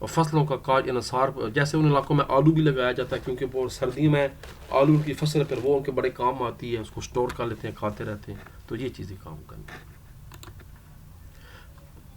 اور فصلوں کا کاج انحصار، جیسے ان علاقوں میں آلو بھی لگایا جاتا ہے کیونکہ وہ سردیوں میں آلو کی فصل پھر وہ ان کے بڑے کام آتی ہے، اس کو سٹور کر لیتے ہیں، کھاتے رہتے ہیں، تو یہ چیزیں کام کرنی۔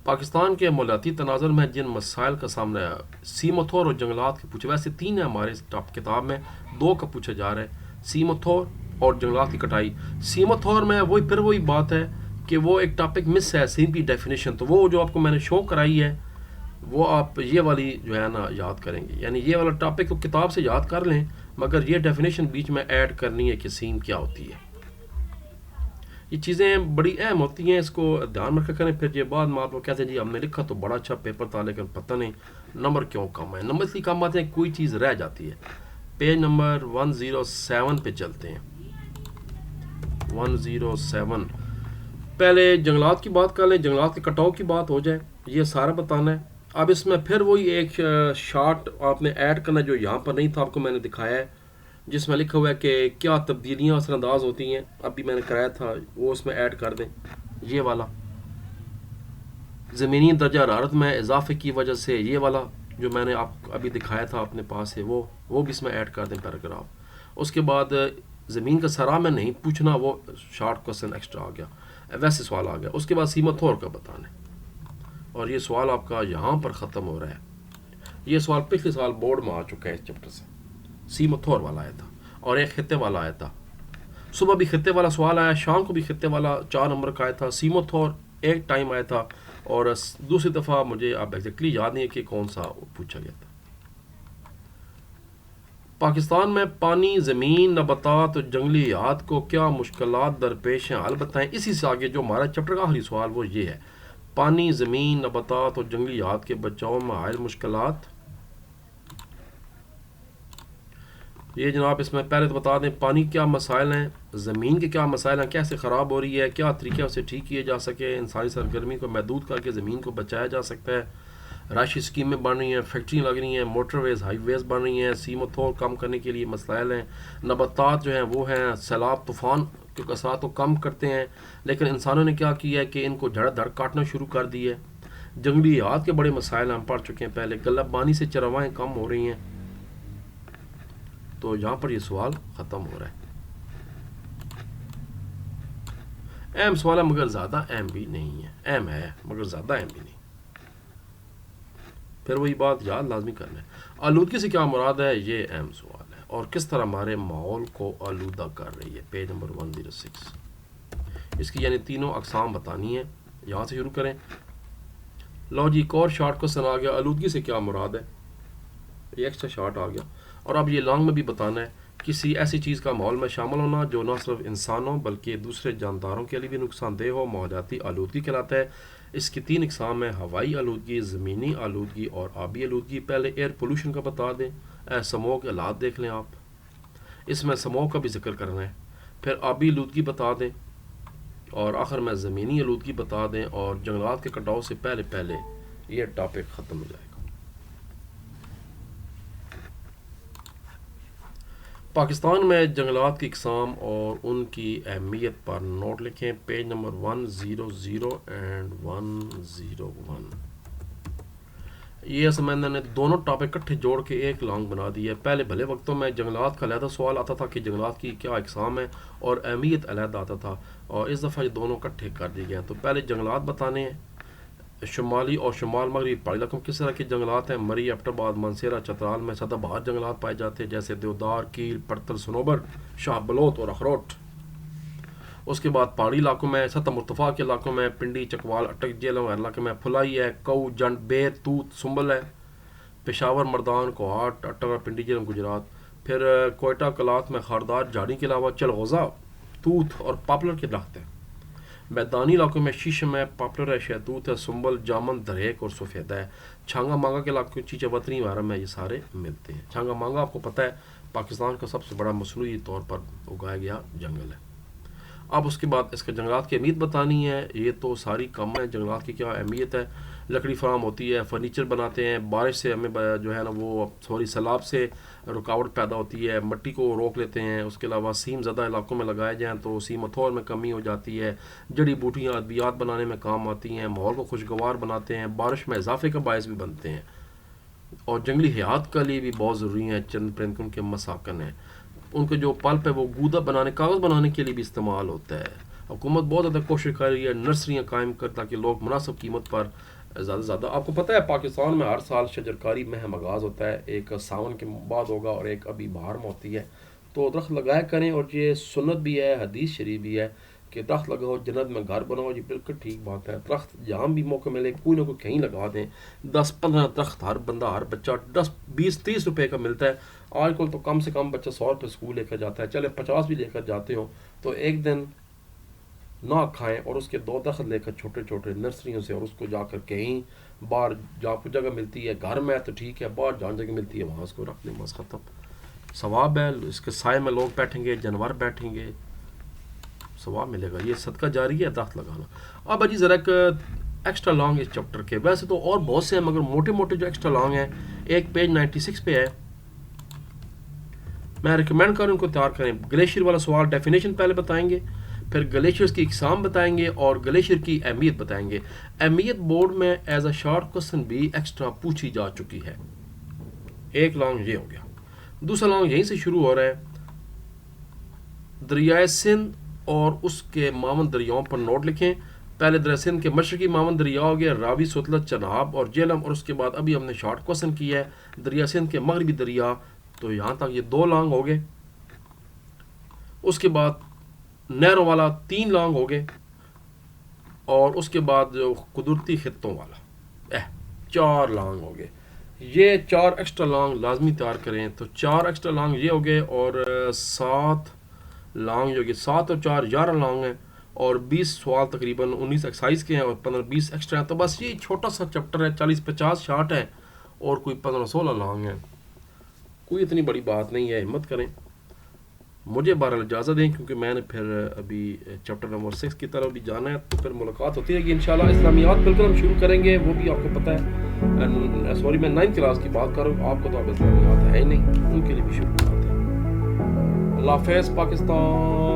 پاکستان کے مالیاتی تناظر میں جن مسائل کا سامنا ہے، سیمتھور اور جنگلات کے پوچھے، ویسے 3 ہیں ہمارے اس کتاب میں، 2 کا پوچھا جا رہا ہے، سیمتھور اور جنگلات کی کٹائی۔ سیمتھور میں وہی بات ہے کہ وہ ایک ٹاپک مس ہے، سیم کی ڈیفینیشن، تو وہ جو آپ کو میں نے شو کرائی ہے وہ آپ یہ والی جو ہے نا یاد کریں گے، یعنی یہ والا ٹاپک تو کتاب سے یاد کر لیں، مگر یہ ڈیفینیشن بیچ میں ایڈ کرنی ہے کہ سیم کیا ہوتی ہے۔ یہ چیزیں بڑی اہم ہوتی ہیں، اس کو دھیان میں رکھا کریں۔ پھر یہ بعد میں آپ لوگ کہتے ہیں جی ہم نے لکھا تو بڑا اچھا پیپر تھا لیکن پتہ نہیں نمبر کیوں کم ہے۔ نمبر اس لیے کم آتے ہیں کوئی چیز رہ جاتی ہے۔ پیج نمبر 107 پہ چلتے ہیں۔ 107 پہلے جنگلات کی بات کر لیں، جنگلات کے کٹاؤ کی بات ہو جائے، یہ سارا بتانا ہے۔ اب اس میں پھر وہی ایک شارٹ آپ نے ایڈ کرنا جو یہاں پر نہیں تھا، آپ کو میں نے دکھایا ہے، جس میں لکھا ہوا ہے کہ کیا تبدیلیاں اثر انداز ہوتی ہیں، ابھی میں نے کرایا تھا وہ اس میں ایڈ کر دیں۔ یہ والا زمینی درجہ حرارت میں اضافے کی وجہ سے، یہ والا جو میں نے آپ کو ابھی دکھایا تھا اپنے پاس ہے وہ بھی اس میں ایڈ کر دیں پیراگراف۔ اس کے بعد زمین کا سرا میں نہیں پوچھنا، وہ شارٹ کوسچن ایکسٹرا آ گیا، ویسے سوال آ گیا۔ اس کے بعد سیمتھور کا بتانا ہے، اور یہ سوال آپ کا یہاں پر ختم ہو رہا ہے۔ یہ سوال پچھلے سال بورڈ میں آ چکا ہے اس چیپٹر سے، سیمتھور والا آیا تھا اور ایک خطے والا آیا تھا۔ صبح بھی خطے والا سوال آیا، شام کو بھی خطے والا 4 نمبر کا آیا تھا۔ سیمتھور ایک ٹائم آیا تھا اور دوسری دفعہ مجھے اب ایگزیکٹلی یاد نہیں ہے کہ کون سا پوچھا گیا تھا۔ پاکستان میں پانی، زمین، نباتات اور جنگلی حیات کو کیا مشکلات درپیش ہیں، حل بتائیں۔ اسی سے آگے جو ہمارا چیپٹر کا آخری سوال وہ یہ ہے، پانی، زمین، نباتات اور جنگلی حیات کے بچاؤ میں حائل مشکلات۔ یہ جناب اس میں پہلے تو بتا دیں پانی کیا مسائل ہیں، زمین کے کیا مسائل ہیں، کیسے خراب ہو رہی ہے، کیا طریقے اسے ٹھیک کیے جا سکے، انسانی سرگرمی کو محدود کر کے زمین کو بچایا جا سکتا ہے، رہائشی اسکیمیں بن رہی ہیں، فیکٹریاں لگ رہی ہیں، موٹر ویز، ہائی ویز بن رہی ہیں، سیمتھور کم کرنے کے لیے مسائل ہیں، نباتات جو ہیں وہ ہیں سیلاب طوفان کے اثرات کو کم کرتے ہیں، لیکن انسانوں نے کیا کیا ہے کہ ان کو دھڑ دھڑ کاٹنا شروع کر دی ہے۔ جنگلی حیات کے بڑے مسائل ہم پڑھ چکے ہیں پہلے، غلہ بانی سے چروائیں کم ہو رہی ہیں، تو یہاں پر یہ سوال ختم ہو رہا ہے۔ اہم سوال ہے مگر زیادہ اہم بھی نہیں ہے، اہم ہے مگر زیادہ اہم بھی نہیں۔ پھر وہی بات یاد لازمی کرنا ہے، آلودگی سے کیا مراد ہے، یہ اہم سوال ہے، اور کس طرح ہمارے ماحول کو آلودہ کر رہی ہے۔ پیج نمبر 106 اس کی یعنی تینوں اقسام بتانی ہے، یہاں سے شروع کریں۔ لو جی ایک اور شارٹ کوسچن آ گیا، آلودگی سے کیا مراد ہے، یہ ایکسٹرا شارٹ آ گیا، اور اب یہ لانگ میں بھی بتانا ہے، کسی ایسی چیز کا ماحول میں شامل ہونا جو نہ صرف انسانوں بلکہ دوسرے جانداروں کے لیے بھی نقصان دہ ہو، ماحولیاتی آلودگی کہلاتا ہے۔ اس کی 3 اقسام ہیں، ہوائی آلودگی، زمینی آلودگی اور آبی آلودگی۔ پہلے ایئر پولوشن کا بتا دیں، سموگ حالات دیکھ لیں آپ، اس میں سموگ کا بھی ذکر کرنا ہے، پھر آبی آلودگی بتا دیں، اور آخر میں زمینی آلودگی بتا دیں، اور جنگلات کے کٹاؤ سے پہلے یہ ٹاپک ختم ہو جائے گا۔ پاکستان میں جنگلات کی اقسام اور ان کی اہمیت پر نوٹ لکھیں۔ Page number 100 and 101۔ یہ اصل میں نے دونوں ٹاپک اکٹھے جوڑ کے ایک لانگ بنا دی ہے۔ پہلے بھلے وقتوں میں جنگلات کا علیحدہ سوال آتا تھا کہ جنگلات کی کیا اقسام ہے اور اہمیت علیحدہ آتا تھا، اور اس دفعہ یہ دونوں اکٹھے کر دیے گئے ہیں۔ تو پہلے جنگلات بتانے ہیں، شمالی اور شمال مغربی پہاڑی علاقوں میں کس طرح کے جنگلات ہیں۔ مری، ایبٹ آباد، منسیرہ، چترال میں سدا بہار جنگلات پائے جاتے ہیں، جیسے دیودار، کیل، پڑتل، سنوبر، شاہ بلوت اور اخروٹ۔ اس کے بعد پہاڑی علاقوں میں سطح مرتفع کے علاقوں میں پنڈی، چکوال، اٹک جیلوں علاقے میں پھلائی ہے، کئو، جنڈ، بیت، توت، سنبل ہے۔ پشاور، مردان، کوہاٹ، اٹک اور پنڈی جیلوں گجرات۔ پھر کوئٹہ، کلات میں خاردار جھاڑی کے علاوہ چلغوزہ، توت اور پاپلر کے درخت ہیں۔ میدانی علاقوں میں شیشم ہے، پاپلر ہے، شہتوت ہے، سنبل، جامن، دریک اور سفیدہ ہے۔ چھانگا مانگا کے علاقوں چیچہ وطنی وغیرہ میں یہ سارے ملتے ہیں۔ چھانگا مانگا آپ کو پتہ ہے پاکستان کا سب سے بڑا مصنوعی طور پر اگایا گیا جنگل ہے۔ اب اس کے بعد اس کے جنگلات کی اہمیت بتانی ہے، یہ تو ساری کم ہے۔ جنگلات کی کیا اہمیت ہے، لکڑی فراہم ہوتی ہے، فرنیچر بناتے ہیں، بارش سے ہمیں جو ہے نا وہ سیلاب سے رکاوٹ پیدا ہوتی ہے، مٹی کو روک لیتے ہیں۔ اس کے علاوہ سیم زدہ علاقوں میں لگائے جائیں تو سیمتھور میں کمی ہو جاتی ہے، جڑی بوٹیاں ادویات بنانے میں کام آتی ہیں، ماحول کو خوشگوار بناتے ہیں، بارش میں اضافے کا باعث بھی بنتے ہیں۔ اور جنگلی حیات کے لیے بھی بہت ضروری ہیں چند پرند، ان کے مساکن ہیں، ان کے جو پلپ ہے وہ گودا بنانے، کاغذ بنانے کے لیے بھی استعمال ہوتا ہے۔ حکومت بہت زیادہ کوشش کر رہی ہے نرسریاں قائم کر تاکہ لوگ مناسب قیمت پر زیادہ سے زیادہ، آپ کو پتہ ہے پاکستان میں ہر سال شجرکاری مہم آغاز ہوتا ہے، ایک ساون کے بعد ہوگا اور ایک ابھی بہار میں ہوتی ہے، تو درخت لگایا کریں، اور یہ سنت بھی ہے، حدیث شریف بھی ہے کہ درخت لگاؤ جنت میں گھر بناؤ، یہ بالکل ٹھیک بات ہے۔ درخت جہاں بھی موقع ملے کوئی نہ کوئی کہیں لگا دیں، 10-15 درخت ہر بندہ ہر بچہ 10-20-30 روپے کا ملتا ہے، آج کل تو کم سے کم بچہ 100 روپے اسکول لے کر جاتا ہے، چلے 50 بھی لے کر جاتے ہوں تو ایک دن نہ کھائیں اور اس کے 2 درخت لے کر چھوٹے چھوٹے نرسریوں سے، اور اس کو جا کر کہیں باہر جہاں کو جگہ ملتی ہے، گھر میں تو ٹھیک ہے، باہر جہاں جگہ ملتی ہے وہاں اس کو رکھ دیں، بس ختم۔ ثواب ہے، اس کے سائے میں لوگ بیٹھیں گے، جانور بیٹھیں گے، ثواب ملے گا، یہ صدقہ جاری ہے درخت لگانا۔ اب اجی ذرا ایک ایکسٹرا لانگ اس چیپٹر کے، ویسے تو اور بہت سے ہیں مگر موٹے موٹے جو ایکسٹرا لانگ ہیں، ایک پیج 96 پہ ہے، میں ریکمینڈ کروں ان کو تیار کریں۔ گلیشیئر والا سوال ڈیفینیشن پہلے بتائیں گے، پھر گلیشیئرز کی اقسام بتائیں گے اور گلیشیئر کی اہمیت بتائیں گے۔ اہمیت بورڈ میں ایز اے شارٹ کوسچن بھی ایکسٹرا پوچھی جا چکی ہے۔ ایک لانگ یہ ہو گیا، دوسرا لانگ یہیں سے شروع ہو رہا ہے، دریائے سندھ اور اس کے معاون دریاؤں پر نوٹ لکھیں۔ پہلے دریائے سندھ کے مشرقی معاون دریا ہو گیا راوی، ستلج، چناب اور جہلم، اور اس کے بعد ابھی ہم نے شارٹ کوسچن کیا ہے دریائے سندھ کے مغربی دریا، تو یہاں تک یہ 2 لانگ ہو گئے۔ اس کے بعد نہروں والا 3 لانگ ہو گئے، اور اس کے بعد جو قدرتی خطوں والا 4 لانگ ہو گئے۔ یہ 4 ایکسٹرا لانگ لازمی تیار کریں، تو 4 ایکسٹرا لانگ یہ ہو گئے، اور 7 لانگ جو کہ 7 اور 4 11 لانگ ہیں، اور 20 سوال تقریباً 19 ایکسائز کے ہیں اور 15-20 ایکسٹرا ہیں، تو بس یہ چھوٹا سا چیپٹر ہے، 40-50 شارٹ ہیں اور کوئی 15-16 لانگ ہیں، کوئی اتنی بڑی بات نہیں ہے، ہمت کریں۔ مجھے بہرحال اجازت دیں کیونکہ میں نے پھر ابھی چیپٹر نمبر 6 کی طرف بھی جانا ہے، تو پھر ملاقات ہوتی رہے گی انشاءاللہ۔ اسلامیات بالکل ہم شروع کریں گے، وہ بھی آپ کو پتہ ہے، سوری میں 9 کلاس کی بات کروں، آپ کو تو اب اسلامیات ہے ہی نہیں، ان کے لیے بھی شروع کراتے ہیں۔ اللہ حافظ پاکستان۔